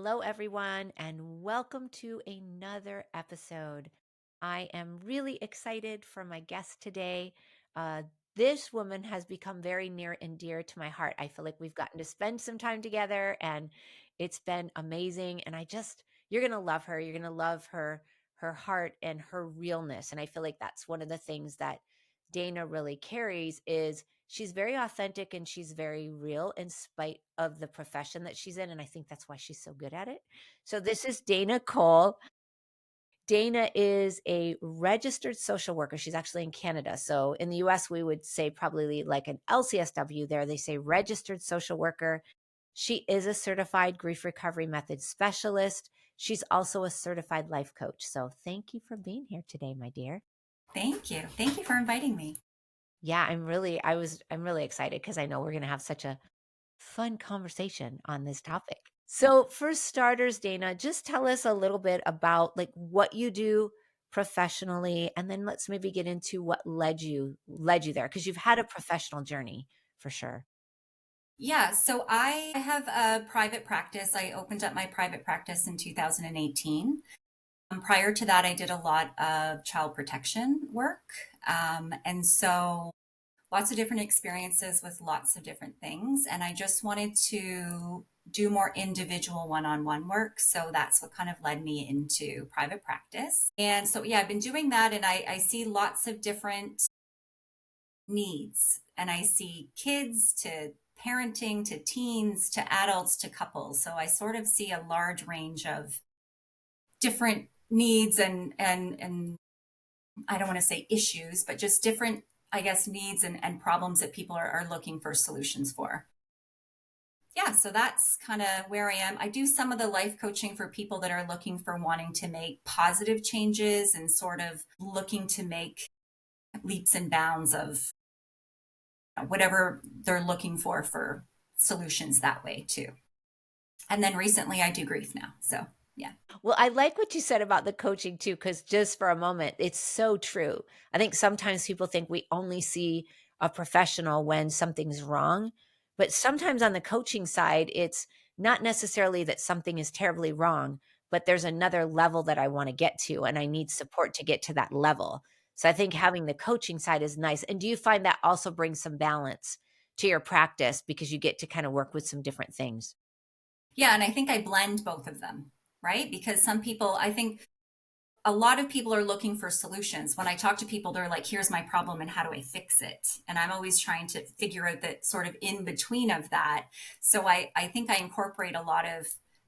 Hello, everyone, and welcome to another episode. I am really excited for my guest today. Uh, this woman has become very near and dear to my heart. I feel like we've gotten to spend some time together, and it's been amazing. And you're going to love her. You're going to love her heart and her realness. And I feel like that's one of the things that Dana really carries is she's very authentic and she's very real in spite of the profession that she's in. And I think that's why she's so good at it. So, this is Dana Cole. Dana is a registered social worker. She's actually in Canada. So, in the US, we would say probably like an LCSW there. They say registered social worker. She is a certified grief recovery method specialist. She's also a certified life coach. So, thank you for being here today, my dear. Thank you. Thank you for inviting me. Yeah, I'm really excited because I know we're going to have such a fun conversation on this topic. So, for starters, Dana, just tell us a little bit about like what you do professionally and then let's maybe get into what led you there because you've had a professional journey for sure. Yeah, so I have a private practice. I opened up my private practice in 2018. Prior to that, I did a lot of child protection work. And so lots of different experiences with lots of different things. And I just wanted to do more individual one on one work. So that's what kind of led me into private practice. And so, yeah, I've been doing that and I see lots of different needs. And I see kids to parenting to teens to adults to couples. So I sort of see a large range of different needs and I don't want to say issues, but just different, I guess, needs and problems that people are looking for solutions for. Yeah, so that's kind of where I am. I do some of the life coaching for people that are looking for wanting to make positive changes and sort of looking to make leaps and bounds of whatever they're looking for solutions that way too. And then recently I do grief now. So yeah. Well, I like what you said about the coaching too, because just for a moment, it's so true. I think sometimes people think we only see a professional when something's wrong. But sometimes on the coaching side, it's not necessarily that something is terribly wrong, but there's another level that I want to get to, and I need support to get to that level. So I think having the coaching side is nice. And do you find that also brings some balance to your practice because you get to kind of work with some different things? Yeah. And I think I blend both of them, right? Because some people, I think a lot of people are looking for solutions. When I talk to people, they're like, here's my problem and how do I fix it? And I'm always trying to figure out that sort of in between of that. So I think I incorporate a lot of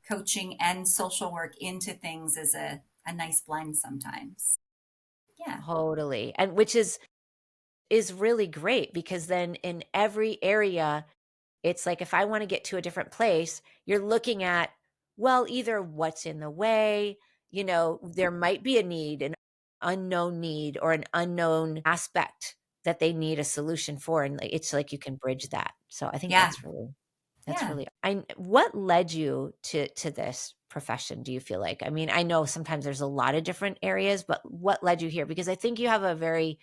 coaching and social work into things as a nice blend sometimes. Yeah. Totally. And which is really great because then in every area, it's like if I want to get to a different place, you're looking at, well, either what's in the way, there might be a need, an unknown need or an unknown aspect that they need a solution for. And like, it's like you can bridge that. So I think Yeah. that's Yeah. really I what led you to this profession, do you feel like? I mean, I know sometimes there's a lot of different areas, but what led you here? Because I think you have a very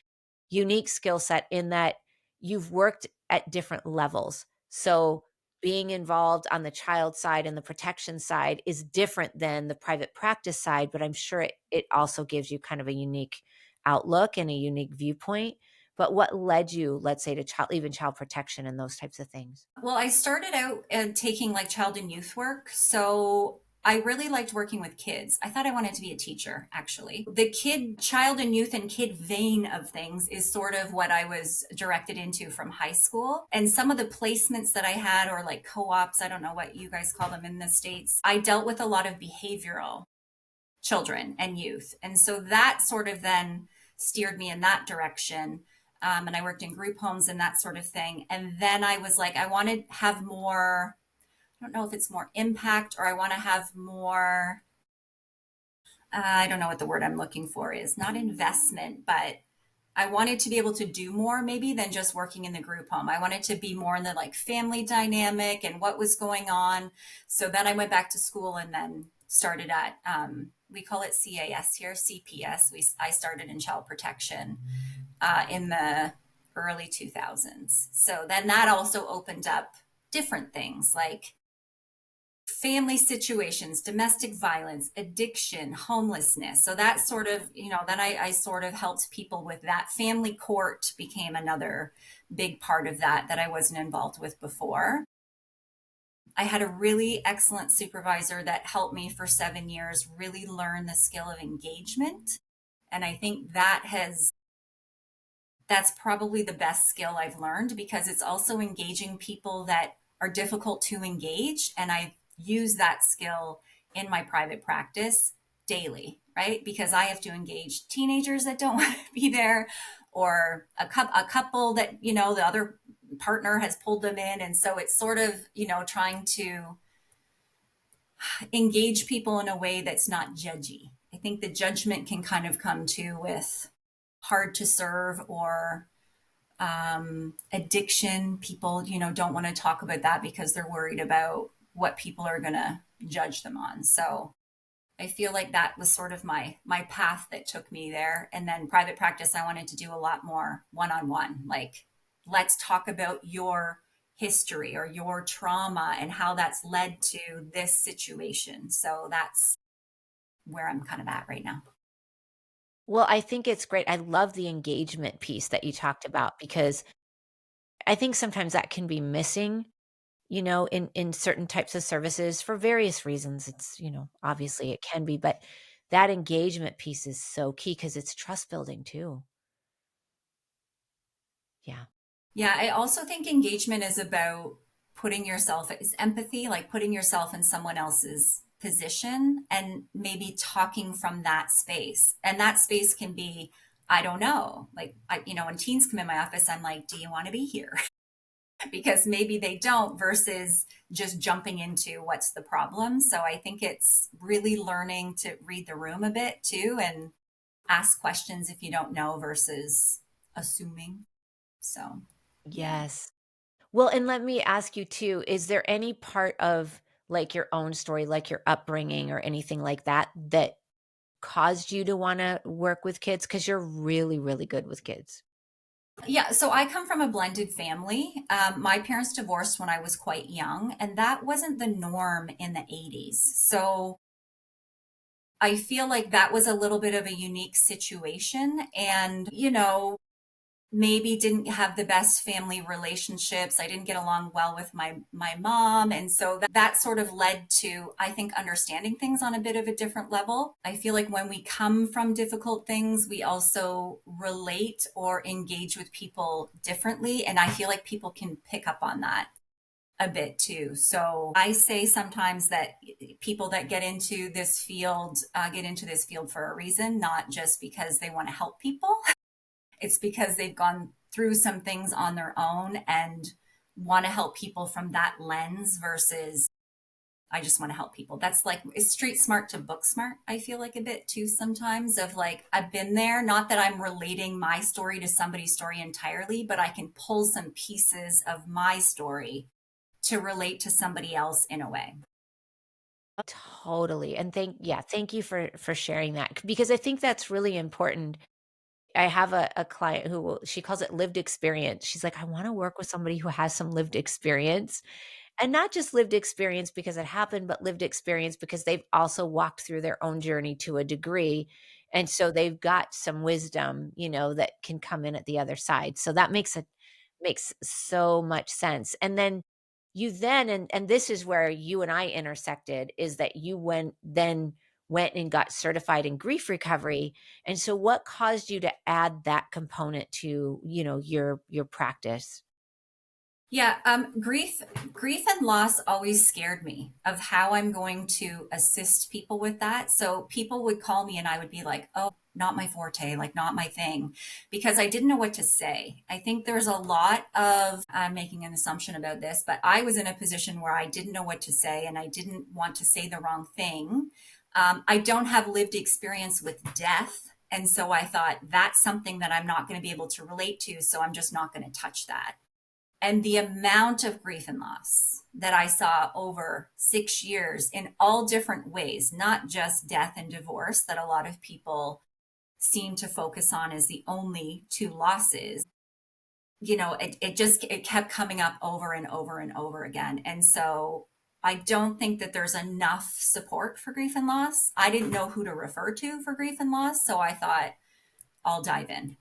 unique skill set in that you've worked at different levels. So being involved on the child side and the protection side is different than the private practice side, but I'm sure it also gives you kind of a unique outlook and a unique viewpoint. But what led you, let's say, to even child protection and those types of things? Well, I started out taking like child and youth work. So I really liked working with kids. I thought I wanted to be a teacher, actually. The child and youth and kid vein of things is sort of what I was directed into from high school. And some of the placements that I had, or like co ops, I don't know what you guys call them in the States, I dealt with a lot of behavioral children and youth. And so that sort of then steered me in that direction. And I worked in group homes and that sort of thing. And then I was like, I want to have more, I don't know if it's more impact or I want to have more, I don't know what the word I'm looking for is, not investment, but I wanted to be able to do more maybe than just working in the group home. I wanted to be more in the like family dynamic and what was going on. So then I went back to school and then started at, we call it CAS here, CPS. I started in child protection in the early 2000s. So then that also opened up different things like family situations, domestic violence, addiction, homelessness. So that sort of, then I sort of helped people with that. Family court became another big part of that I wasn't involved with before. I had a really excellent supervisor that helped me for 7 years really learn the skill of engagement. And I think that's probably the best skill I've learned because it's also engaging people that are difficult to engage. And I use that skill in my private practice daily, right? Because I have to engage teenagers that don't want to be there, or a couple that, the other partner has pulled them in. And so it's sort of, trying to engage people in a way that's not judgy. I think the judgment can kind of come to with hard to serve or addiction. People, don't want to talk about that because they're worried about what people are going to judge them on. So I feel like that was sort of my path that took me there. And then private practice, I wanted to do a lot more one-on-one. Like, let's talk about your history or your trauma and how that's led to this situation. So that's where I'm kind of at right now. Well, I think it's great. I love the engagement piece that you talked about because I think sometimes that can be missing, in certain types of services for various reasons. It's, obviously it can be, but that engagement piece is so key because it's trust building too. Yeah. Yeah, I also think engagement is about putting yourself, is empathy, like putting yourself in someone else's position and maybe talking from that space. And that space can be, I don't know, like, when teens come in my office, I'm like, do you want to be here? Because maybe they don't, versus just jumping into what's the problem. So I think it's really learning to read the room a bit too and ask questions if you don't know versus assuming. So, yeah. Yes. Well, and let me ask you too, is there any part of like your own story, like your upbringing or anything like that, that caused you to want to work with kids? Because you're really, really good with kids. Yeah, so I come from a blended family. My parents divorced when I was quite young, and that wasn't the norm in the 80s. So I feel like that was a little bit of a unique situation. And, maybe didn't have the best family relationships. I didn't get along well with my mom, and so that sort of led to, I think, understanding things on a bit of a different level. I feel like when we come from difficult things, we also relate or engage with people differently, and I feel like people can pick up on that a bit too. So I say sometimes that people that get into this field for a reason, not just because they want to help people. It's because they've gone through some things on their own and want to help people from that lens versus I just want to help people. That's like, is street smart to book smart, I feel like a bit too sometimes, of like, I've been there. Not that I'm relating my story to somebody's story entirely, but I can pull some pieces of my story to relate to somebody else in a way. Totally. And thank you for sharing that because I think that's really important. I have a client she calls it lived experience. She's like, I want to work with somebody who has some lived experience. And not just lived experience because it happened, but lived experience because they've also walked through their own journey to a degree. And so they've got some wisdom, that can come in at the other side. So that makes so much sense. And then and this is where you and I intersected, is that you went and got certified in grief recovery. And so what caused you to add that component to, your practice? Yeah, grief and loss always scared me of how I'm going to assist people with that. So people would call me and I would be like, "Oh, not my forte, like not my thing," because I didn't know what to say. I think there's a lot of, I'm making an assumption about this, but I was in a position where I didn't know what to say and I didn't want to say the wrong thing. I don't have lived experience with death. And so I thought that's something that I'm not going to be able to relate to. So I'm just not going to touch that. And the amount of grief and loss that I saw over 6 years in all different ways, not just death and divorce that a lot of people seem to focus on as the only two losses. It kept coming up over and over and over again. And so I don't think that there's enough support for grief and loss. I didn't know who to refer to for grief and loss, so I thought I'll dive in.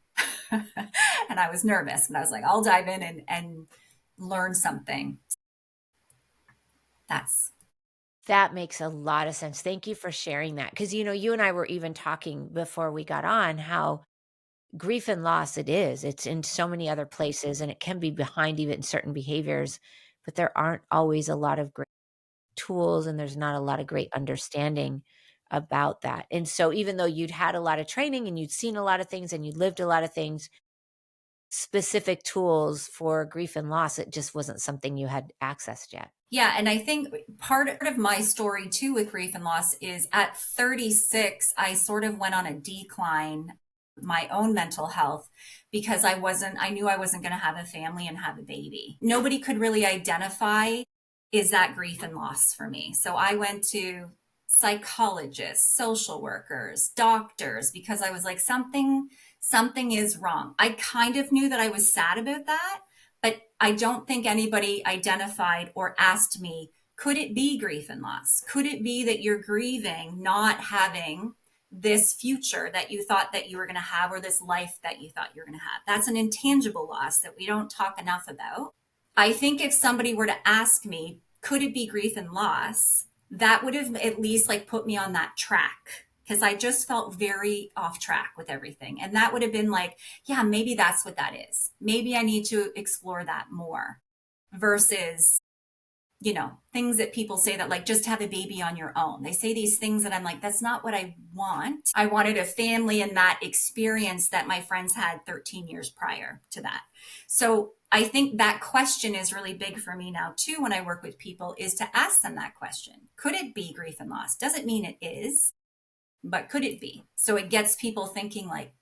And I was nervous, but I was like, I'll dive in and learn something. That's That makes a lot of sense. Thank you for sharing that. Because, you and I were even talking before we got on how grief and loss it's in so many other places and it can be behind even certain behaviors, but there aren't always a lot of great tools and there's not a lot of great understanding about that. And so even though you'd had a lot of training and you'd seen a lot of things and you'd lived a lot of things, specific tools for grief and loss, it just wasn't something you had accessed yet. Yeah, and I think part of my story too with grief and loss is at 36, I sort of went on a decline my own mental health because I knew I wasn't going to have a family and have a baby. Nobody could really identify is that grief and loss for me. So I went to psychologists, social workers, doctors because I was like something is wrong. I kind of knew that I was sad about that, but I don't think anybody identified or asked me, could it be grief and loss? Could it be that you're grieving not having this future that you thought that you were going to have or this life that you thought you were going to have? That's an intangible loss that we don't talk enough about. I think if somebody were to ask me, could it be grief and loss? That would have at least like put me on that track because I just felt very off track with everything. And that would have been like, yeah, maybe that's what that is. Maybe I need to explore that more versus, things that people say that like just have a baby on your own. They say these things that I'm like, that's not what I want. I wanted a family and that experience that my friends had 13 years prior to that. So I think that question is really big for me now too when I work with people is to ask them that question. Could it be grief and loss? Doesn't mean it is, but could it be? So it gets people thinking like,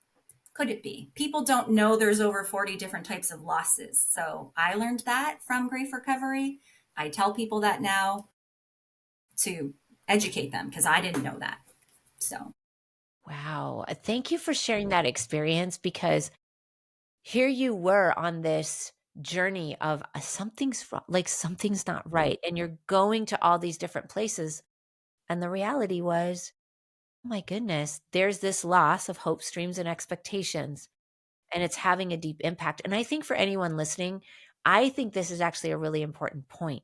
could it be? People don't know there's over 40 different types of losses. So I learned that from grief recovery. I tell people that now to educate them because I didn't know that. So, Wow. Thank you for sharing that experience because here you were on this journey of something's wrong, like something's not right. And you're going to all these different places. And the reality was, oh my goodness, there's this loss of hopes, dreams, and expectations. And it's having a deep impact. And I think for anyone listening, I think this is actually a really important point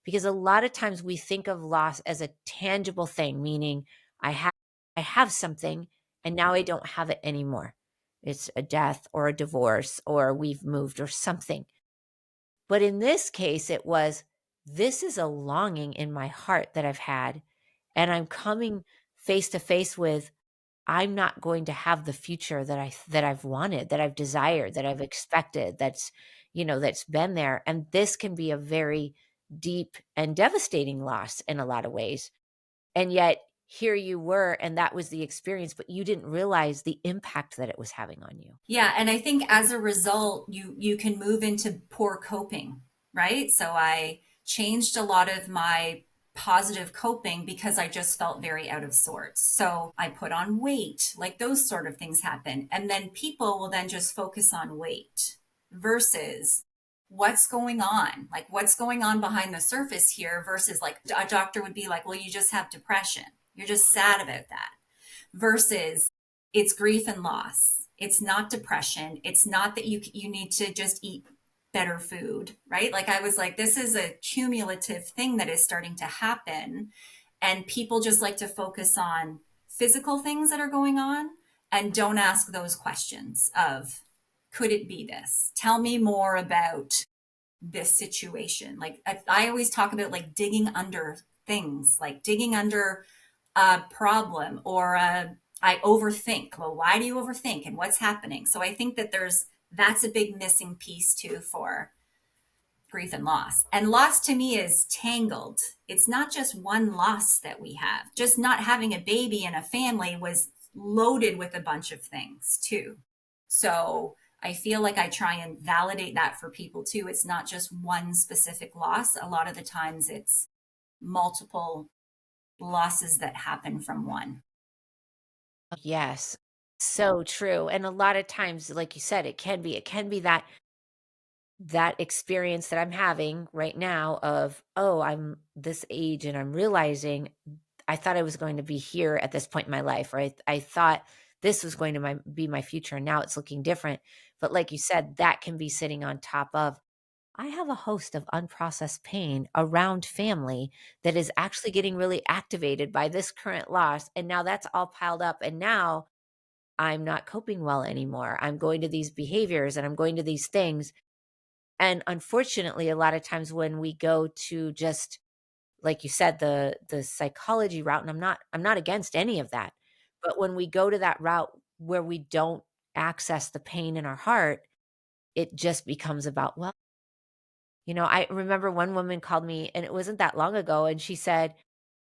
because a lot of times we think of loss as a tangible thing, meaning I have I have something and now I don't have it anymore. It's a death or a divorce or we've moved or something. But in this case, it was this is a longing in my heart that I've had, and I'm coming face to face with I'm not going to have the future that I've wanted, that I've desired, that I've expected, that's been there. And this can be a very deep and devastating loss in a lot of ways. And yet here you were, and that was the experience, but you didn't realize the impact that it was having on you. yeah, and I think as a result, you can move into poor coping, right? So I changed a lot of my positive coping because I just felt very out of sorts. So I put on weight, like those sort of things happen. And then people will then just focus on weight versus what's going on? Like what's going on behind the surface here versus like a doctor would be like, well, you just have depression. You're just sad about that versus it's grief and loss. It's not depression. It's not that you need to just eat better food, right? Like I was like, this is a cumulative thing that is starting to happen. And people just like to focus on physical things that are going on and don't ask those questions of, could it be this? Tell me more about this situation. Like I always talk about like digging under things, like digging under a problem or I overthink. Well, why do you overthink and what's happening? So I think that that's a big missing piece too for grief and loss. And loss to me is tangled. It's not just one loss that we have. Just not having a baby and a family was loaded with a bunch of things too. So I feel like I try and validate that for people too. It's not just one specific loss. A lot of the times it's multiple losses that happen from one. Yes. So true. And a lot of times, like you said, it can be that that experience that I'm having right now of, oh, I'm this age and I'm realizing I thought I was going to be here at this point in my life, right? I thought this was going to be my future and now it's looking different. But like you said, that can be sitting on top of, I have a host of unprocessed pain around family that is actually getting really activated by this current loss. And now that's all piled up. And now I'm not coping well anymore. I'm going to these behaviors and I'm going to these things. And unfortunately, a lot of times when we go to just like you said, the psychology route, and I'm not against any of that. But when we go to that route where we don't access the pain in our heart, it just becomes about, well, I remember one woman called me and it wasn't that long ago, and she said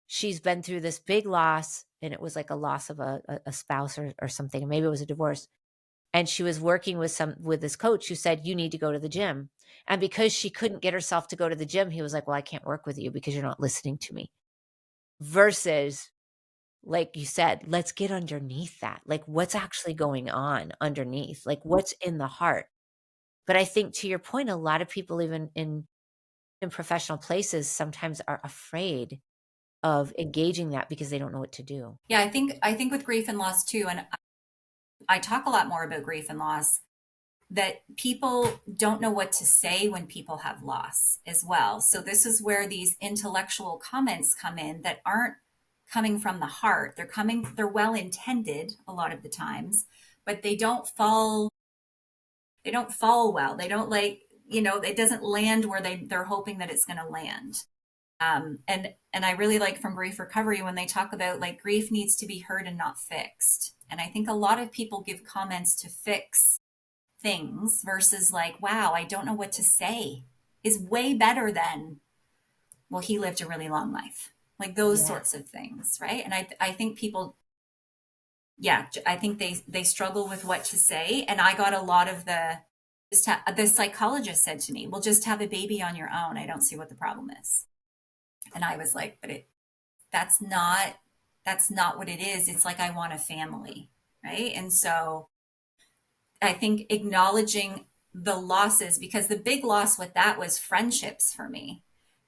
she's been through this big loss, and it was like a loss of a spouse or something, and maybe it was a divorce. And she was working with this coach who said, "You need to go to the gym." And because she couldn't get herself to go to the gym, he was like, "Well, I can't work with you because you're not listening to me." Versus, like you said, let's get underneath that. Like, what's actually going on underneath? Like, what's in the heart? But I think to your point, a lot of people, even in professional places, sometimes are afraid of engaging that because they don't know what to do. Yeah, I think with grief and loss too, and I talk a lot more about grief and loss, that people don't know what to say when people have loss as well. So this is where these intellectual comments come in that aren't coming from the heart. They're well intended a lot of the times, but they don't fall well. They don't like, it doesn't land where they're hoping that it's going to land. And I really like from grief recovery when they talk about like grief needs to be heard and not fixed. And I think a lot of people give comments to fix things versus like, wow, I don't know what to say is way better than, well, he lived a really long life. Like those Yeah. sorts of things, right? And I think people, yeah, I think they struggle with what to say. And I got a lot of the psychologist said to me, well, just have a baby on your own. I don't see what the problem is. And I was like, but that's not that's not what it is. It's like I want a family, right? And so I think acknowledging the losses, because the big loss with that was friendships for me,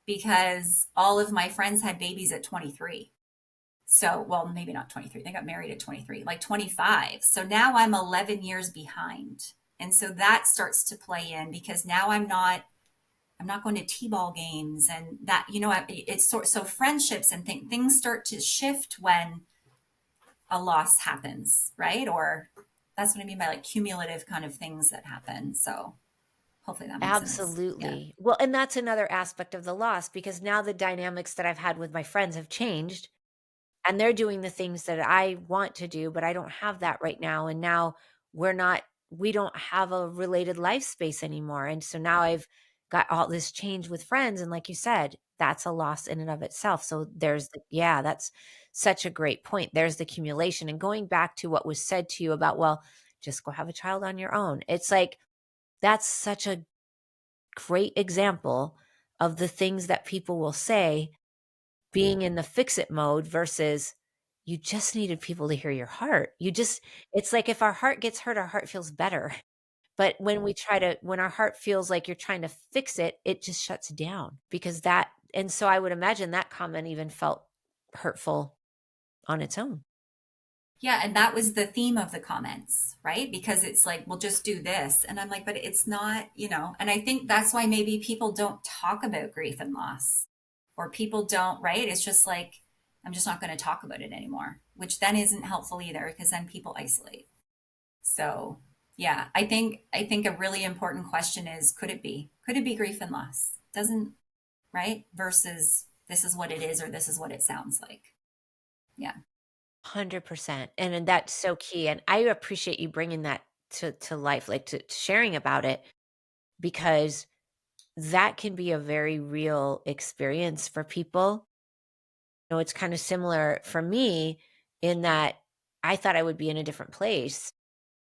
because all of my friends had babies at 23. So, well, maybe not 23. They got married at 23, like 25. So now I'm 11 years behind. And so that starts to play in because now I'm not going to t-ball games and that, it's so friendships and things start to shift when a loss happens, right? Or that's what I mean by like cumulative kind of things that happen. So hopefully that makes sense. Yeah. Absolutely. Well, and that's another aspect of the loss because now the dynamics that I've had with my friends have changed and they're doing the things that I want to do, but I don't have that right now. And now we don't have a related life space anymore. And so now I've got all this change with friends. And like you said, that's a loss in and of itself. So yeah, that's such a great point. There's the accumulation. And going back to what was said to you about, well, just go have a child on your own. It's like, that's such a great example of the things that people will say being in the fix it mode versus you just needed people to hear your heart. It's like if our heart gets hurt, our heart feels better. But when our heart feels like you're trying to fix it, it just shuts down and so I would imagine that comment even felt hurtful on its own. Yeah. And that was the theme of the comments, right? Because it's like, well, just do this. And I'm like, but it's not, and I think that's why maybe people don't talk about grief and loss or people don't, right? It's just like, I'm just not going to talk about it anymore, which then isn't helpful either because then people isolate. So yeah, I think a really important question is could it be grief and loss? Doesn't right? Versus this is what it is or this is what it sounds like. Yeah. 100%. And that's so key. And I appreciate you bringing that to life, like to sharing about it because that can be a very real experience for people. It's kind of similar for me in that I thought I would be in a different place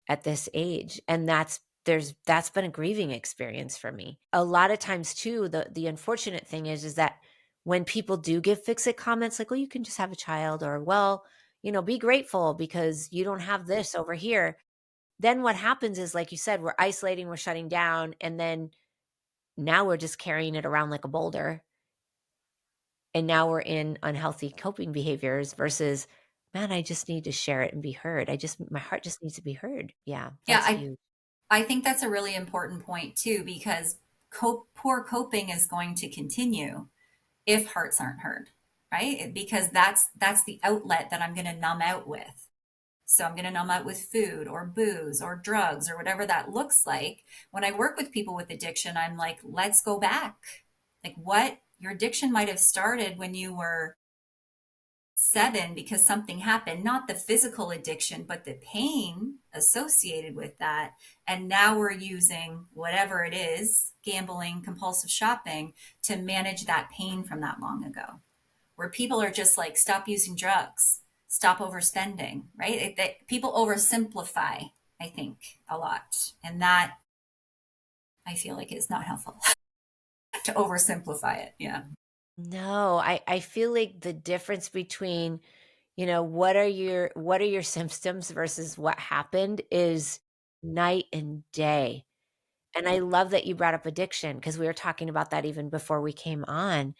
at this age, and that's been a grieving experience for me. A lot of times too, the unfortunate thing is that when people do give fix-it comments like, "Well, you can just have a child," or, "Well, be grateful because you don't have this over here." Then what happens is, like you said, we're isolating, we're shutting down, and then now we're just carrying it around like a boulder, and now we're in unhealthy coping behaviors versus, "Man, I just need to share it and be heard. My heart just needs to be heard." Yeah, Yeah, that's huge. I think that's a really important point too, because poor coping is going to continue if hearts aren't heard, right? Because that's the outlet that I'm going to numb out with. So I'm going to numb out with food or booze or drugs or whatever that looks like. When I work with people with addiction, I'm like, let's go back. Like, what your addiction might have started when you were 7 because something happened, not the physical addiction, but the pain associated with that. And now we're using whatever it is, gambling, compulsive shopping, to manage that pain from that long ago, where people are just like, stop using drugs, stop overspending, right? People oversimplify, I think, a lot. And that I feel like is not helpful to oversimplify it. Yeah. No, I feel like the difference between, what are your symptoms versus what happened is night and day. And I love that you brought up addiction because we were talking about that even before we came on,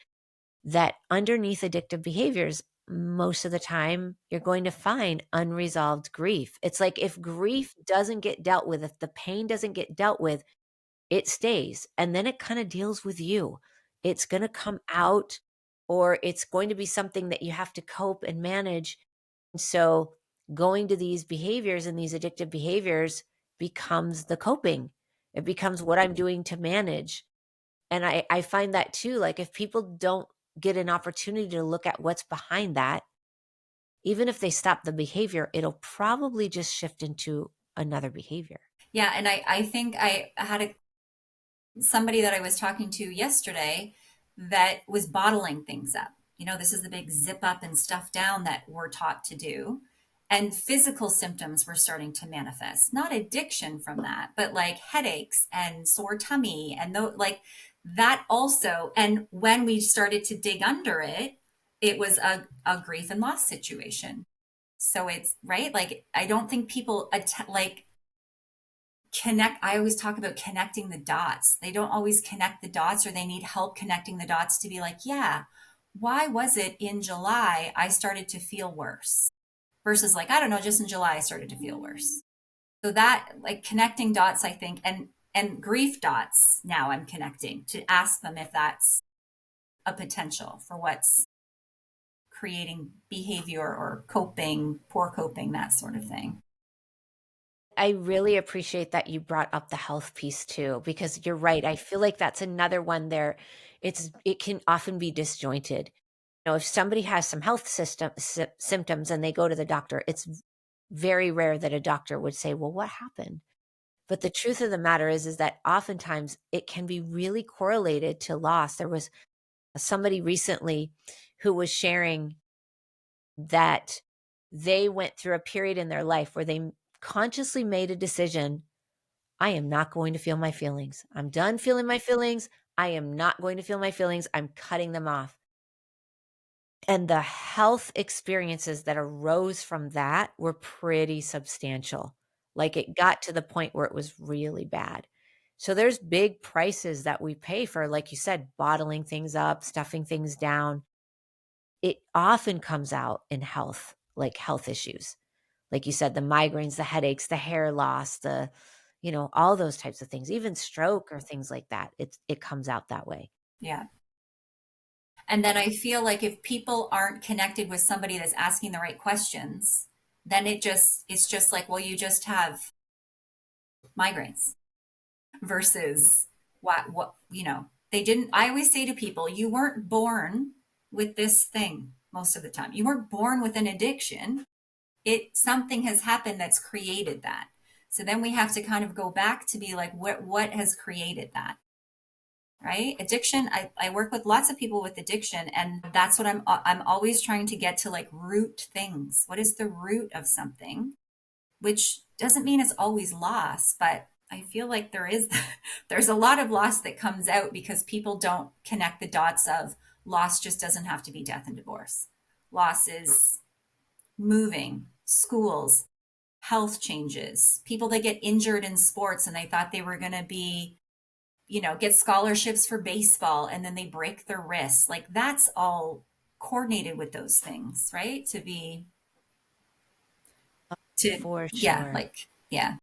that underneath addictive behaviors, most of the time, you're going to find unresolved grief. It's like if grief doesn't get dealt with, if the pain doesn't get dealt with, it stays, and then it kinda deals with you. It's gonna come out, or it's going to be something that you have to cope and manage. And so, going to these behaviors and these addictive behaviors becomes the coping. It becomes what I'm doing to manage. And I find that too, like, if people don't get an opportunity to look at what's behind that, even if they stop the behavior, it'll probably just shift into another behavior. Yeah. And I think I had somebody that I was talking to yesterday that was bottling things up. You know, this is the big zip up and stuff down that we're taught to do. And physical symptoms were starting to manifest, not addiction from that, but like headaches and sore tummy and like that also. And when we started to dig under it, it was a grief and loss situation. So it's right. Like, I don't think people like connect. I always talk about connecting the dots. They don't always connect the dots, or they need help connecting the dots to be like, yeah, why was it in July I started to feel worse versus like, I don't know, just in July I started to feel worse. So that, like, connecting dots, I think, and grief dots, now I'm connecting to ask them if that's a potential for what's creating behavior or coping, poor coping, that sort of thing. I really appreciate that you brought up the health piece too, because you're right. I feel like that's another one there. It can often be disjointed. If somebody has some health symptoms and they go to the doctor, it's very rare that a doctor would say, "Well, what happened?" But the truth of the matter is that oftentimes it can be really correlated to loss. There was somebody recently who was sharing that they went through a period in their life where they consciously made a decision. I am not going to feel my feelings. I'm done feeling my feelings. I am not going to feel my feelings. I'm cutting them off. And the health experiences that arose from that were pretty substantial. Like, it got to the point where it was really bad. So there's big prices that we pay for, like you said, bottling things up, stuffing things down. It often comes out in health, like health issues. Like you said, the migraines, the headaches, the hair loss, all those types of things, even stroke or things like that. It comes out that way. Yeah. And then I feel like if people aren't connected with somebody that's asking the right questions, then it's just like, well, you just have migraines versus they didn't. I always say to people, you weren't born with this thing most of the time. You weren't born with an addiction. Something has happened that's created that. So then we have to kind of go back to be like, what has created that? Right? Addiction. I work with lots of people with addiction, and that's what I'm always trying to get to, like, root things. What is the root of something? Which doesn't mean it's always loss, but I feel like there's a lot of loss that comes out because people don't connect the dots of loss just doesn't have to be death and divorce. Loss is moving, schools, health changes, people that get injured in sports and they thought they were going to be get scholarships for baseball and then they break their wrists. Like that's all coordinated with those things, right? For Yeah, sure. like, yeah.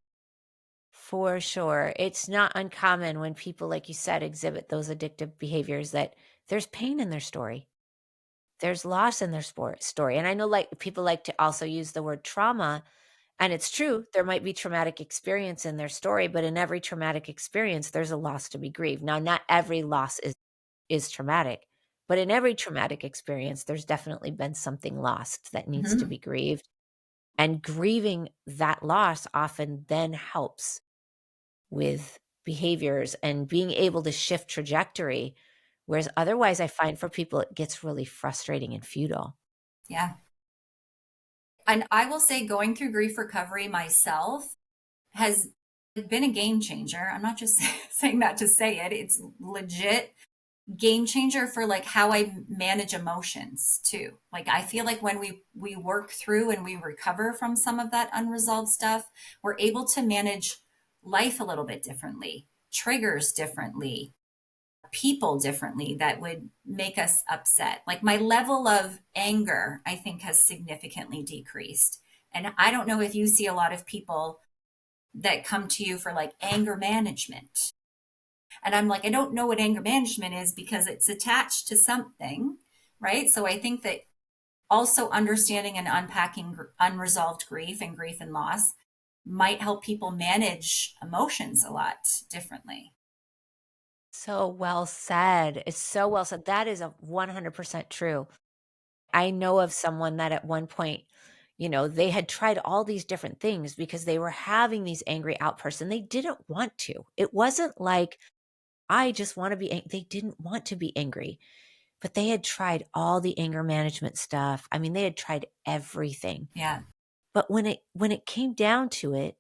For sure. It's not uncommon when people, like you said, exhibit those addictive behaviors that there's pain in their story. There's loss in their story. And I know like people like to also use the word trauma. And it's true, there might be traumatic experience in their story, but in every traumatic experience, there's a loss to be grieved. Now, not every loss is traumatic, but in every traumatic experience, there's definitely been something lost that needs to Mhm. be grieved. And grieving that loss often then helps with behaviors and being able to shift trajectory. Whereas otherwise, I find for people, it gets really frustrating and futile. Yeah. And I will say going through grief recovery myself has been a game changer. I'm not just saying that to say it. It's legit game changer for like how I manage emotions too. Like I feel like when we work through and we recover from some of that unresolved stuff, we're able to manage life a little bit differently, triggers differently, people differently that would make us upset. Like my level of anger, I think has significantly decreased. And I don't know if you see a lot of people that come to you for like anger management. And I'm like, I don't know what anger management is because it's attached to something, right? So I think that also understanding and unpacking unresolved grief and grief and loss might help people manage emotions a lot differently. So well said. It's so well said. That is a 100% true. I know of someone that at one point, they had tried all these different things because they were having these angry outbursts and they didn't want to. It wasn't like, I just want to be, they didn't want to be angry, but they had tried all the anger management stuff. I mean, they had tried everything. Yeah. But when it came down to it,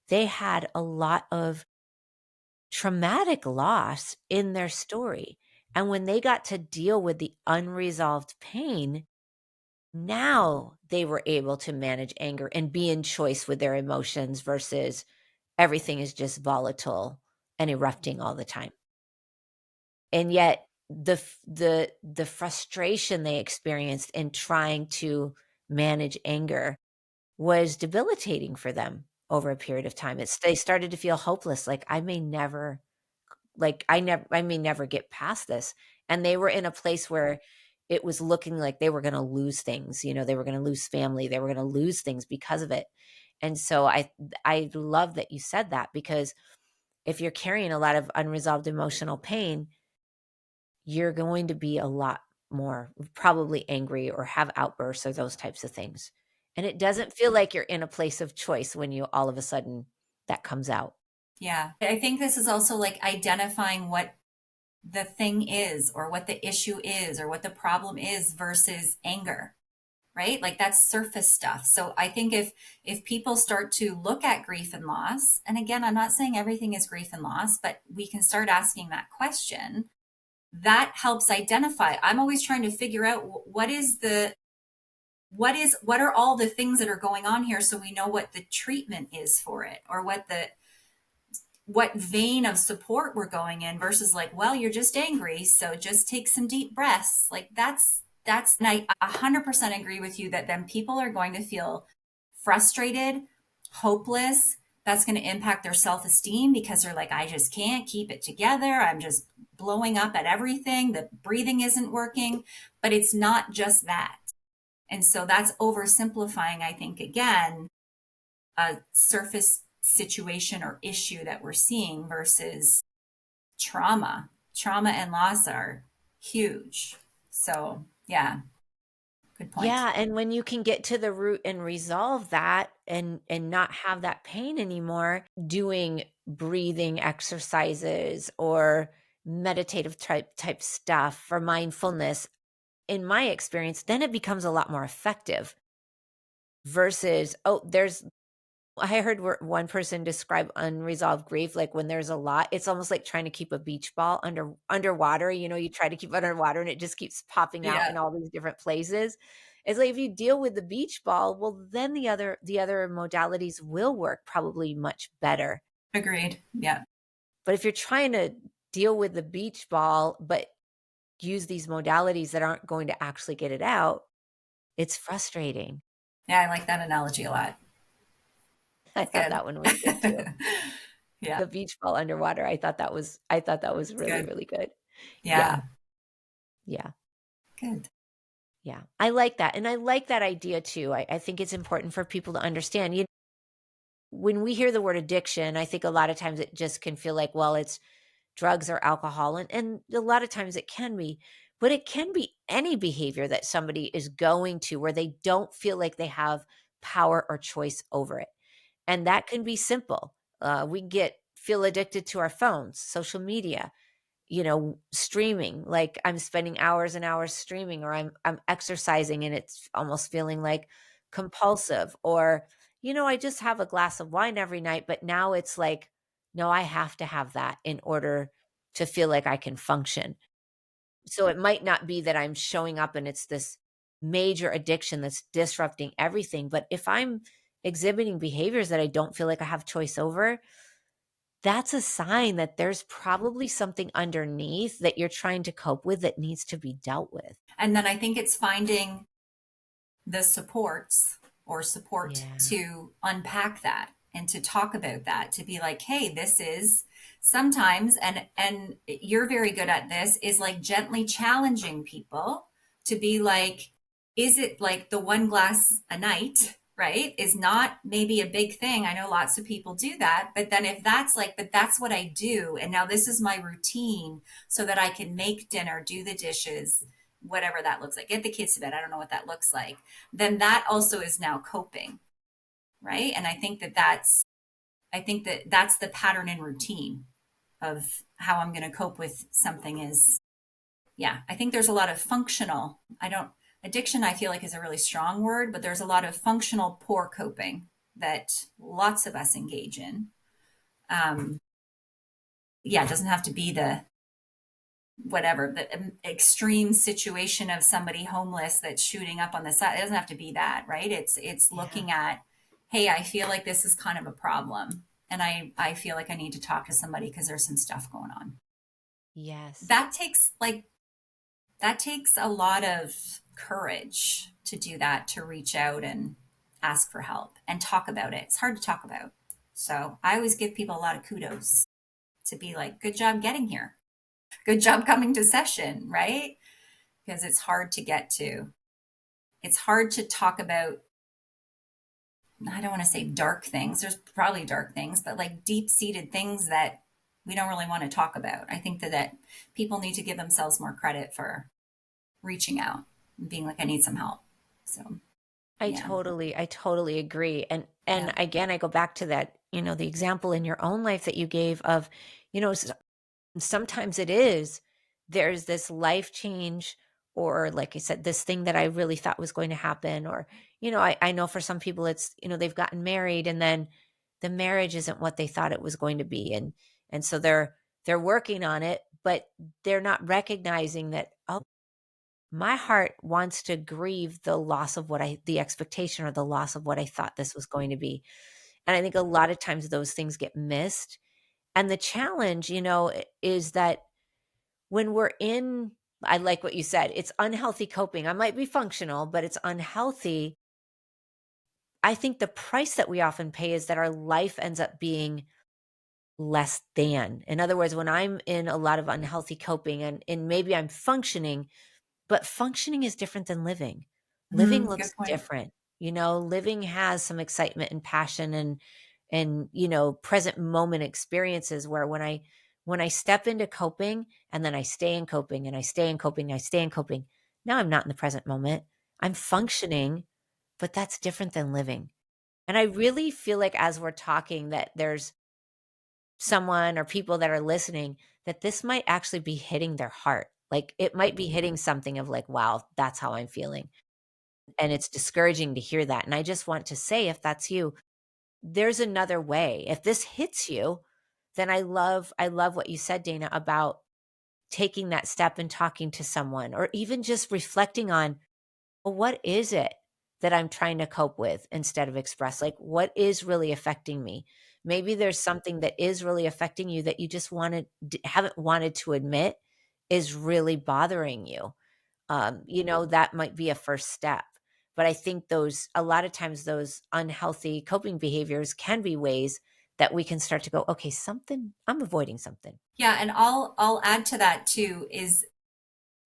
they had a lot of traumatic loss in their story. And when they got to deal with the unresolved pain, now they were able to manage anger and be in choice with their emotions versus everything is just volatile and erupting all the time. And yet the frustration they experienced in trying to manage anger was debilitating for them over a period of time. They started to feel hopeless, like I may never get past this. And they were in a place where it was looking like they were going to lose things, they were going to lose family, they were going to lose things because of it. And so I love that you said that because if you're carrying a lot of unresolved emotional pain, you're going to be a lot more probably angry or have outbursts or those types of things. And it doesn't feel like you're in a place of choice when you all of a sudden that comes out. Yeah. I think this is also like identifying what the thing is or what the issue is or what the problem is versus anger, right? Like that's surface stuff. So I think if people start to look at grief and loss, and again, I'm not saying everything is grief and loss, but we can start asking that question. That helps identify. I'm always trying to figure out what are all the things that are going on here so we know what the treatment is for it or what vein of support we're going in versus like, well, you're just angry, so just take some deep breaths. Like and I 100% agree with you that then people are going to feel frustrated, hopeless. That's going to impact their self-esteem because they're like, I just can't keep it together. I'm just blowing up at everything. The breathing isn't working, but it's not just that. And so that's oversimplifying, I think, again, a surface situation or issue that we're seeing versus trauma. Trauma and loss are huge. So, yeah, good point. Yeah, and when you can get to the root and resolve that and not have that pain anymore, doing breathing exercises or meditative type stuff for mindfulness, in my experience, then it becomes a lot more effective versus, oh, I heard one person describe unresolved grief, like when there's a lot, it's almost like trying to keep a beach ball underwater. You try to keep it underwater and it just keeps popping out Yeah, in all these different places. It's like if you deal with the beach ball, well, then the other modalities will work probably much better. agreed. Yeah. But if you're trying to deal with the beach ball, but use these modalities that aren't going to actually get it out, it's frustrating. Yeah, I like that analogy a lot. I It's thought good. that one was good too. Yeah, The beach ball underwater, I thought that was it's really, good. really good. Yeah, Yeah, yeah, good. yeah. I like that, and I like that idea too. I think it's important for people to understand, when we hear the word addiction, I think a lot of times it just can feel like, well, it's drugs or alcohol, and a lot of times it can be, but it can be any behavior that somebody is going to where they don't feel like they have power or choice over it. And that can be simple. We get feel addicted to our phones, social media, streaming. Like I'm spending hours and hours streaming, or I'm exercising and it's almost feeling like compulsive. Or, I just have a glass of wine every night, but now it's like, no, I have to have that in order to feel like I can function. So it might not be that I'm showing up and it's this major addiction that's disrupting everything, but if I'm exhibiting behaviors that I don't feel like I have choice over, that's a sign that there's probably something underneath that you're trying to cope with that needs to be dealt with. And then I think it's finding the supports or support Yeah. to unpack that and to talk about that, to be like, hey, this is sometimes, and you're very good at this, is like gently challenging people to be like, is it like the one glass a night, right, is not maybe a big thing. I know lots of people do that, but then if that's like, but that's what I do, and now this is my routine, so that I can make dinner, do the dishes, whatever that looks like, get the kids to bed, I don't know what that looks like, then that also is now coping, right? And I think that that's the pattern and routine of how I'm going to cope with something is, yeah, I think there's a lot of functional, I don't, addiction I feel like is a really strong word, but there's a lot of functional poor coping that lots of us engage in. um yeah, it doesn't have to be the whatever the extreme situation of somebody homeless that's shooting up on the side. It doesn't have to be that, right? It's Yeah. looking at, hey, I feel like this is kind of a problem, and I feel like I need to talk to somebody because there's some stuff going on. Yes. That takes like, that takes a lot of courage to do that, to reach out and ask for help and talk about it. It's hard to talk about. So I always give people a lot of kudos, to be like, good job getting here, good job coming to session, right? Because it's hard to get to. It's hard to talk about, I don't want to say dark things. There's probably dark things, but like deep seated things that we don't really want to talk about. I think that people need to give themselves more credit for reaching out and being like, I need some help. So, yeah, I totally agree. And yeah. again, I go back to that, the example in your own life that you gave of, sometimes it is, there's this life change, or like I said, this thing that I really thought was going to happen, or, I know for some people it's, they've gotten married and then the marriage isn't what they thought it was going to be. And so they're working on it, but they're not recognizing that, oh, my heart wants to grieve the loss of the expectation or the loss of what I thought this was going to be. And I think a lot of times those things get missed. And the challenge, is that when we're in, I like what you said, it's unhealthy coping. I might be functional, but it's unhealthy. I think the price that we often pay is that our life ends up being less than. In other words, when I'm in a lot of unhealthy coping, and maybe I'm functioning, but functioning is different than living. Living Good looks point. different. Living has some excitement and passion, and present moment experiences where when I step into coping and then I stay in coping and I stay in coping, I stay in coping, now I'm not in the present moment. I'm functioning, but that's different than living. And I really feel like as we're talking that there's someone or people that are listening that this might actually be hitting their heart. Like it might be hitting something of like, wow, that's how I'm feeling. And it's discouraging to hear that. And I just want to say, if that's you, there's another way. If this hits you, then I love what you said, Dana, about taking that step and talking to someone, or even just reflecting on, well, what is it that I'm trying to cope with instead of express? Like, what is really affecting me? Maybe there's something that is really affecting you that you just haven't wanted to admit is really bothering you. That might be a first step. But I think a lot of times those unhealthy coping behaviors can be ways that we can start to go, okay, I'm avoiding something. Yeah, and I'll add to that too is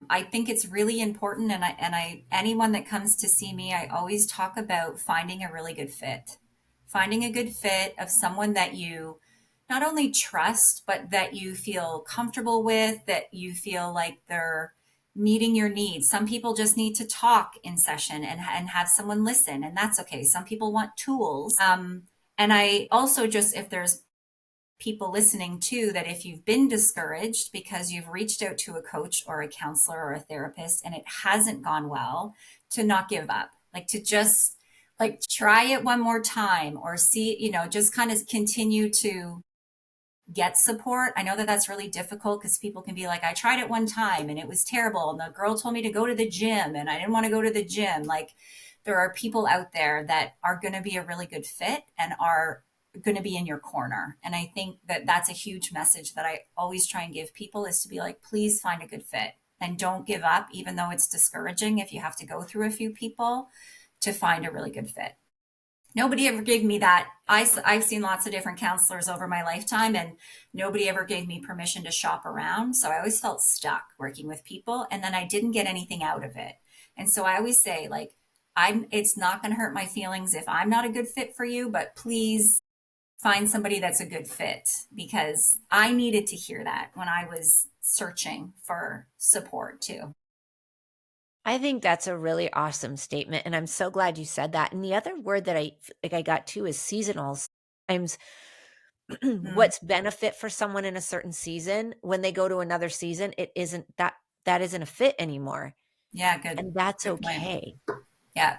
I think it's really important, and I anyone that comes to see me, I always talk about finding a really good fit. Finding a good fit of someone that you not only trust, but that you feel comfortable with, that you feel like they're meeting your needs. Some people just need to talk in session and have someone listen, and that's okay. Some people want tools. And I also just, if there's people listening too, that if you've been discouraged because you've reached out to a coach or a counselor or a therapist and it hasn't gone well, to not give up, like to just like try it one more time or see, just kind of continue to get support. I know that that's really difficult because people can be like, I tried it one time and it was terrible. And the girl told me to go to the gym and I didn't want to go to the gym. Like, there are people out there that are going to be a really good fit and are going to be in your corner. And I think that that's a huge message that I always try and give people, is to be like, please find a good fit and don't give up, even though it's discouraging if you have to go through a few people to find a really good fit. Nobody ever gave me that. I've seen lots of different counselors over my lifetime, and nobody ever gave me permission to shop around. So I always felt stuck working with people, and then I didn't get anything out of it. And so I always say, like, it's not going to hurt my feelings if I'm not a good fit for you, but please find somebody that's a good fit, because I needed to hear that when I was searching for support too. I think that's a really awesome statement, and I'm so glad you said that. And the other word that I got too is seasonal. Sometimes Mm, what's benefit for someone in a certain season, when they go to another season, that isn't a fit anymore, yeah, good, and that's good point. okay. Yeah.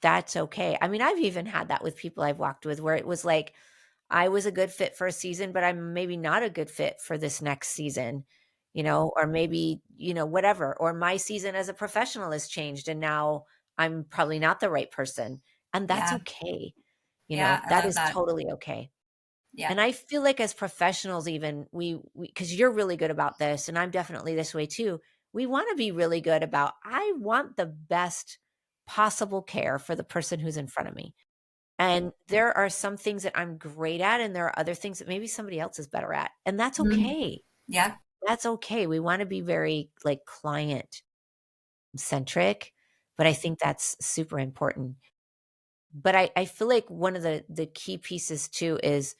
That's okay. I mean, I've even had that with people I've walked with where it was like, I was a good fit for a season, but I'm maybe not a good fit for this next season, or maybe, whatever. Or my season as a professional has changed and now I'm probably not the right person. And that's Yeah. okay. Yeah. I That love is that. totally okay. Yeah. And I feel like as professionals, even because you're really good about this, and I'm definitely this way too, we want to be really good about, I want the best possible care for the person who's in front of me. And there are some things that I'm great at, and there are other things that maybe somebody else is better at, and that's Mhm. okay. Yeah. That's okay. We wanna be very, like, client centric, but I think that's super important. But I feel like one of the key pieces too is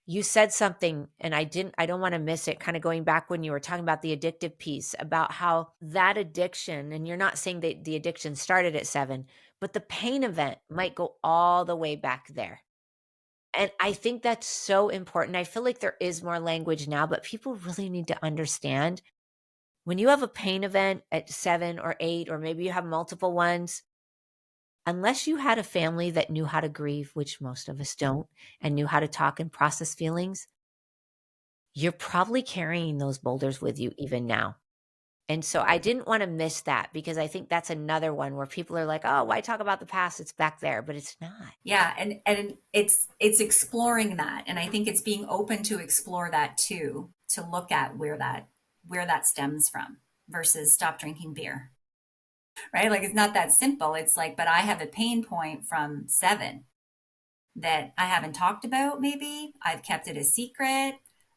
you said something, and I don't wanna miss it, kinda going back when you were talking about the addictive piece, about how that addiction, and you're not saying that the addiction started at 7, but the pain event might go all the way back there. And I think that's so important. I feel like there is more language now, but people really need to understand, when you have a pain event at 7 or 8, or maybe you have multiple ones, unless you had a family that knew how to grieve, which most of us don't, and knew how to talk and process feelings, you're probably carrying those boulders with you even now. And so I didn't want to miss that, because I think that's another one where people are like, "Oh, why talk about the past? It's back there," but it's not. Yeah. And it's exploring that. And I think it's being open to explore that too, to look at where that stems from versus stop drinking beer. Right? Like, it's not that simple. It's like, but I have a pain point from 7 that I haven't talked about, maybe. I've kept it a secret.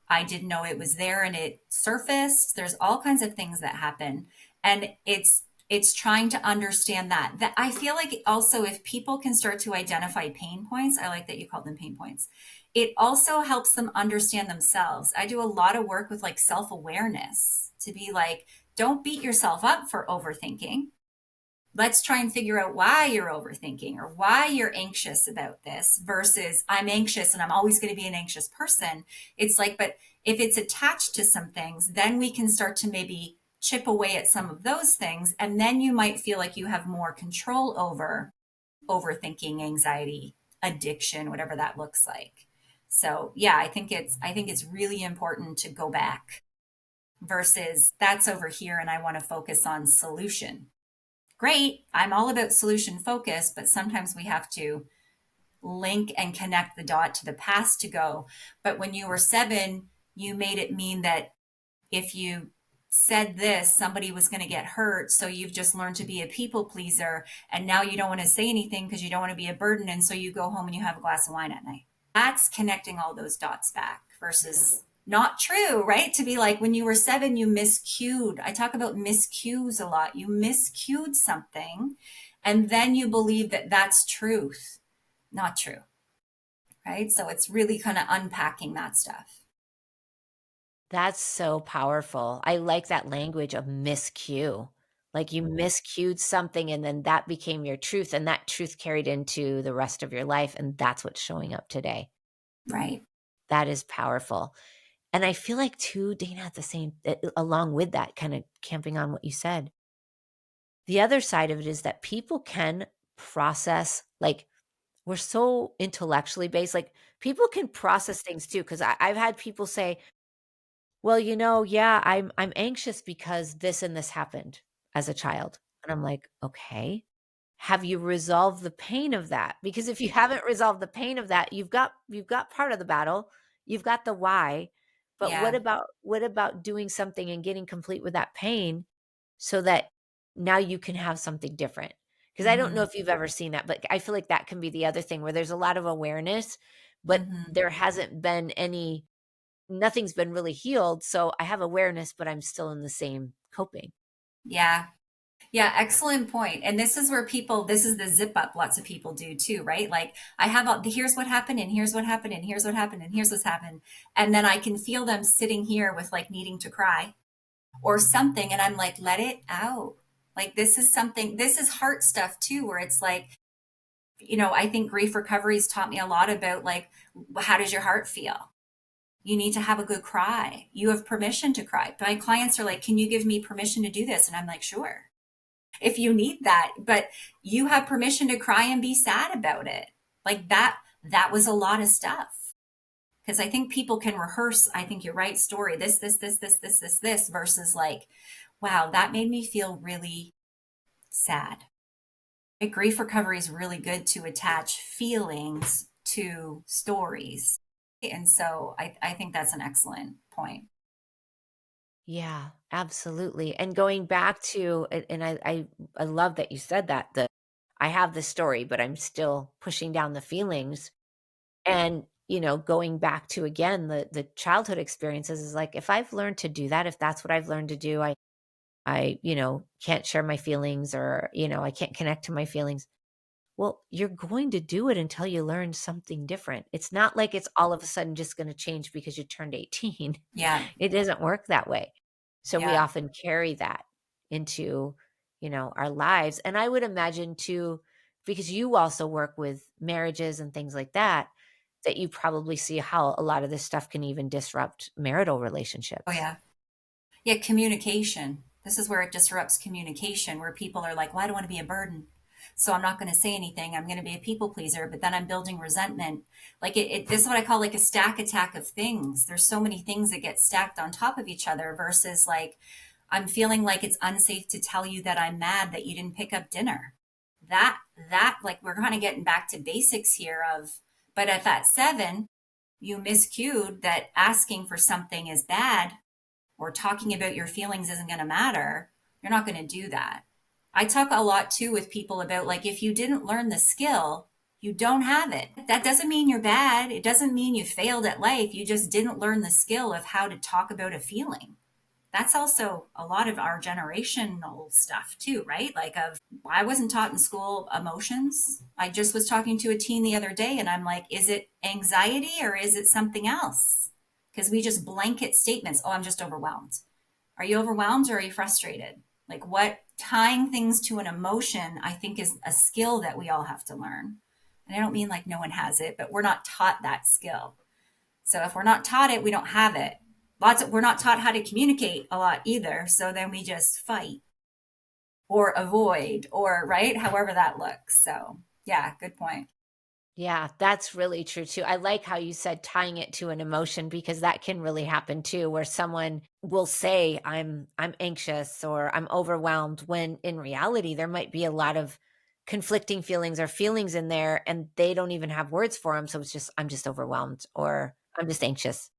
I didn't know it was there and it surfaced. There's all kinds of things that happen. And it's trying to understand that I feel like also, if people can start to identify pain points, I like that you call them pain points. It also helps them understand themselves. I do a lot of work with like self-awareness, to be like, don't beat yourself up for overthinking. Let's try and figure out why you're overthinking or why you're anxious about this, versus I'm anxious and I'm always going to be an anxious person. It's like, but if it's attached to some things, then we can start to maybe chip away at some of those things. And then you might feel like you have more control over overthinking, anxiety, addiction, whatever that looks like. So yeah, I think it's really important to go back versus that's over here and I want to focus on solution. Great. I'm all about solution focus, but sometimes we have to link and connect the dot to the past to go. But when you were 7, you made it mean that if you said this, somebody was going to get hurt. So you've just learned to be a people pleaser. And now you don't want to say anything because you don't want to be a burden. And so you go home and you have a glass of wine at night. That's connecting all those dots back versus not true, right? To be like, when you were 7, you miscued. I talk about miscues a lot. You miscued something, and then you believe that that's truth. Not true, right? So it's really kind of unpacking that stuff. That's so powerful. I like that language of miscue. Like you miscued something and then that became your truth and that truth carried into the rest of your life and that's what's showing up today. Right. That is powerful. And I feel like too, Dana, at the same along with that, kind of camping on what you said, the other side of it is that people can process, like we're so intellectually based, like people can process things too. Cause I've had people say, well, yeah, I'm anxious because this and this happened as a child. And I'm like, "Okay. Have you resolved the pain of that?" Because if you haven't resolved the pain of that, you've got part of the battle. You've got the why. But what Yeah. about doing something and getting complete with that pain so that now you can have something different? Because I don't know Mm-hmm. if you've ever seen that, but I feel like that can be the other thing where there's a lot of awareness, but Mm-hmm. there hasn't been any nothing's been really healed, so I have awareness, but I'm still in the same coping. Yeah. Yeah. Excellent point. And this is where people, this is the zip up lots of people do too, right? Like I have all, here's what happened and here's what happened and here's what happened and here's what's happened. And then I can feel them sitting here with like needing to cry or something. And I'm like, let it out. Like this is something, this is heart stuff too, where it's like, I think grief recovery's taught me a lot about like, how does your heart feel? You need to have a good cry. You have permission to cry. My clients are like, can you give me permission to do this? And I'm like, sure, if you need that, but you have permission to cry and be sad about it. Like that was a lot of stuff. Because I think people can rehearse, I think you're right, story, this, versus like, wow, that made me feel really sad. Grief recovery is really good to attach feelings to stories. And so I think that's an excellent point. Yeah, absolutely, and going back to and I love that you said that, I have the story, but I'm still pushing down the feelings, and, going back to, again, the childhood experiences is like, if I've learned to do that, if that's what I've learned to do, I can't share my feelings or, I can't connect to my feelings. Well, you're going to do it until you learn something different. It's not like it's all of a sudden just gonna change because you turned 18. Yeah. It doesn't work that way. So we Yeah. often carry that into, our lives. And I would imagine too, because you also work with marriages and things like that, that you probably see how a lot of this stuff can even disrupt marital Oh, relationships. yeah. Yeah, communication. This is where it disrupts communication, where people are like, well, I don't want to be a burden. So I'm not going to say anything. I'm going to be a people pleaser, but then I'm building resentment. Like this is what I call like a stack attack of things. There's so many things that get stacked on top of each other versus like, I'm feeling like it's unsafe to tell you that I'm mad that you didn't pick up dinner. That, like, we're kind of getting back to basics here of, but if at 7, you miscued that asking for something is bad or talking about your feelings isn't going to matter, you're not going to do that. I talk a lot too with people about like, if you didn't learn the skill, you don't have it. That doesn't mean you're bad. It doesn't mean you failed at life. You just didn't learn the skill of how to talk about a feeling. That's also a lot of our generational stuff too, right? Like of I wasn't taught in school emotions. I just was talking to a teen the other day and I'm like, is it anxiety or is it something else? Because we just blanket statements. Oh, I'm just overwhelmed. Are you overwhelmed or are you frustrated? Like what tying things to an emotion, I think is a skill that we all have to learn. And I don't mean like no one has it, but we're not taught that skill. So if we're not taught it, we don't have it. We're not taught how to communicate a lot either. So then we just fight or avoid or right, however that looks. So yeah, good point. Yeah, that's really true too. I like how you said tying it to an emotion because that can really happen too, where someone will say, I'm anxious or I'm overwhelmed, when in reality there might be a lot of conflicting feelings or feelings in there and they don't even have words for them. So it's just, I'm just overwhelmed or I'm just anxious.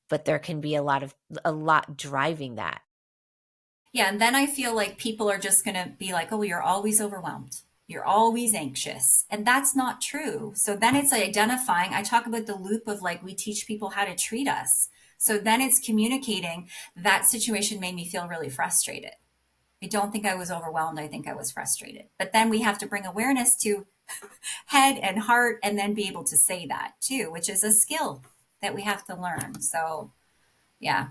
But there can be a lot driving that. Yeah, and then I feel like people are just going to be like, oh, you're always overwhelmed. You're always anxious. And that's not true. So then it's like identifying. I talk about the loop of like, we teach people how to treat us. So then it's communicating that situation made me feel really frustrated. I don't think I was overwhelmed. I think I was frustrated. But then we have to bring awareness to head and heart and then be able to say that too, which is a skill that we have to learn. So, yeah,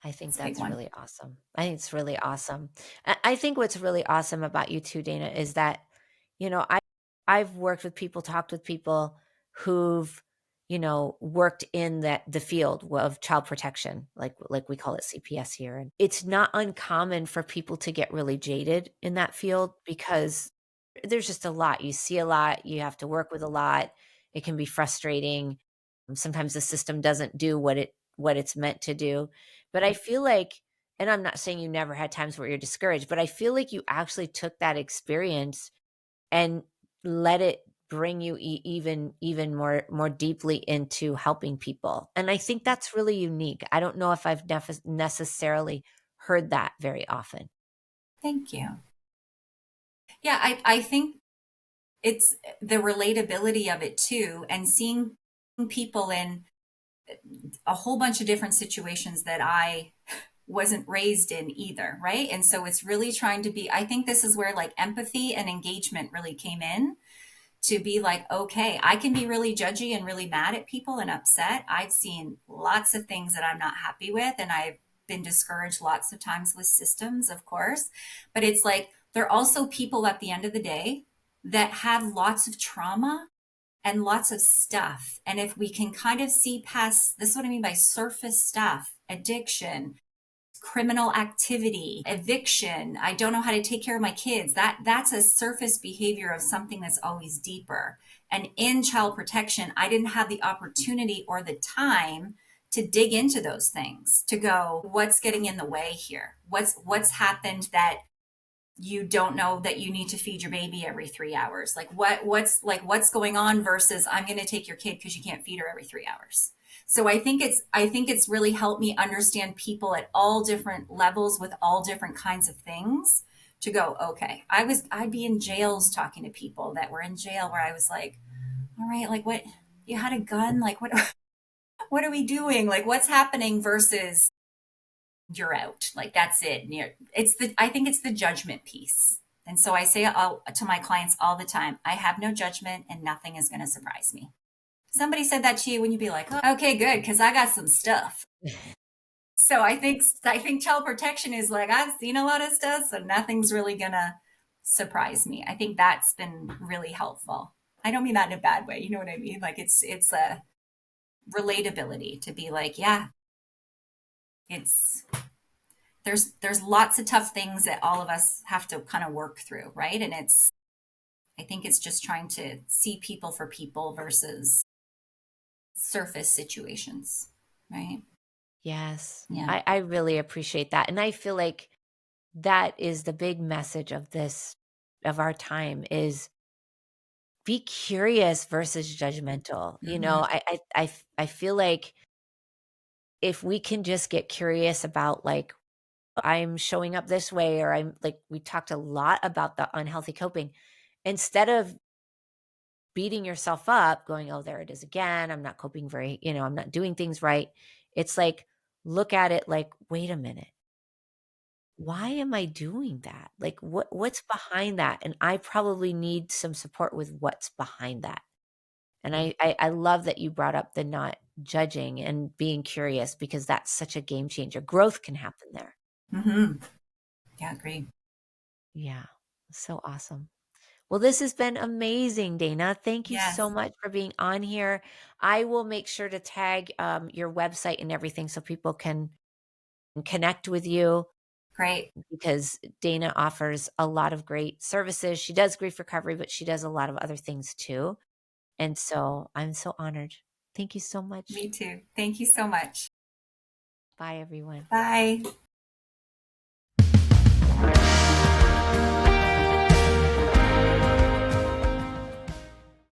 I think it's a big that's one. really awesome. I think it's really awesome. I think what's really awesome about you too, Dana, is that, I've worked with people, talked with people who've, worked in the field of child protection, like we call it CPS here. And it's not uncommon for people to get really jaded in that field because there's just a lot. You see a lot, you have to work with a lot. It can be frustrating. Sometimes the system doesn't do what it's meant to do. But I feel like, and I'm not saying you never had times where you're discouraged, but I feel like you actually took that experience and let it bring you even more deeply into helping people. And I think that's really unique. I don't know if I've necessarily heard that very often. Thank you. Yeah, I think it's the relatability of it too, and seeing people in a whole bunch of different situations that I wasn't raised in either, right? And so it's really trying to be, I think this is where like empathy and engagement really came in, to be like, okay, I can be really judgy and really mad at people and upset. I've seen lots of things that I'm not happy with, and I've been discouraged lots of times with systems, of course. But it's like, there are also people at the end of the day that have lots of trauma and lots of stuff. And if we can kind of see past this, is what I mean by surface stuff, addiction, criminal activity, eviction, I don't know how to take care of my kids. That's a surface behavior of something that's always deeper. And in child protection, I didn't have the opportunity or the time to dig into those things, to go, what's getting in the way here? What's happened that you don't know that you need to feed your baby every 3 hours? Like what's going on versus I'm going to take your kid because you can't feed her every 3 hours. So I think it's really helped me understand people at all different levels with all different kinds of things, to go, okay, I'd be in jails talking to people that were in jail where I was like, all right, like what, you had a gun, like what are we doing, like what's happening, versus you're out. Like that's it. I think it's the judgment piece. And so I say to my clients all the time, I have no judgment and nothing is going to surprise me. Somebody said that to you when you be like, oh, okay, good, because I got some stuff. So I think child protection is like, I've seen a lot of stuff, so nothing's really gonna surprise me. I think that's been really helpful. I don't mean that in a bad way. You know what I mean? Like it's a relatability to be like, yeah, it's there's lots of tough things that all of us have to kind of work through, right? And I think it's just trying to see people for people versus surface situations, right? Yes. Yeah. I really appreciate that. And I feel like that is the big message of our time is be curious versus judgmental. Hmm. I feel like if we can just get curious about like I'm showing up this way or I'm like we talked a lot about the unhealthy coping instead of beating yourself up going, "Oh, there it is again. I'm not coping I'm not doing things right." It's like look at it like, "Wait a minute. Why am I doing that? Like what's behind that?" And I probably need some support with what's behind that. And I love that you brought up the not judging and being curious because that's such a game changer. Growth can happen there. Hmm. Yeah, agree. Yeah. So awesome. Well, this has been amazing, Dana. Thank you so Yes. much for being on here. I will make sure to tag your website and everything so people can connect with you Great. because Dana offers a lot of great services. She does grief recovery, but she does a lot of other things too. And so I'm so honored. Thank you so Me much. too. Thank you so much. Bye, everyone. Bye.